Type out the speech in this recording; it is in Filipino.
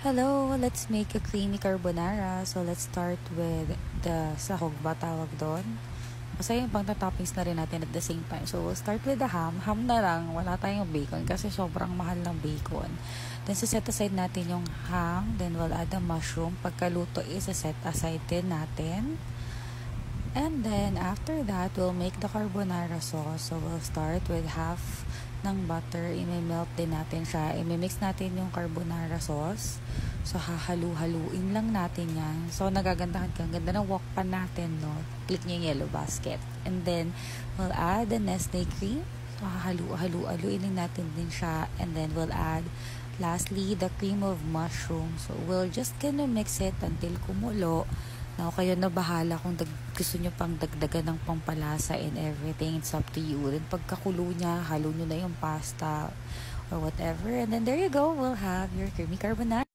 Hello, let's make a creamy carbonara. So, let's start with the sahog ba tawag doon? Kasi yung pang toppings na rin natin at the same time. So, we'll start with the ham. Ham na lang, wala tayong bacon kasi sobrang mahal ng bacon. Then, set aside natin yung ham. Then, we'll add the mushroom. Pagkaluto, set aside din natin. And then, after that, we'll make the carbonara sauce. So, we'll start with half ng butter. I-melt din natin siya. I-mix natin yung carbonara sauce. So, hahalu-haluin lang natin yan. So, nagagandahan ka. Ang ganda ng wok pan natin, no? Click nyo yung yellow basket. And then, we'll add the Nestle cream. So, hahalu-haluin natin din siya. And then, we'll add, lastly, the cream of mushroom. So, we'll just gonna mix it until kumulo. Now, kayo na bahala kung gusto nyo pang dagdagan ng pampalasa and everything. It's up to you. Then, pagkakulo niya, halo nyo na yung pasta or whatever. And then, there you go. We'll have your creamy carbonara.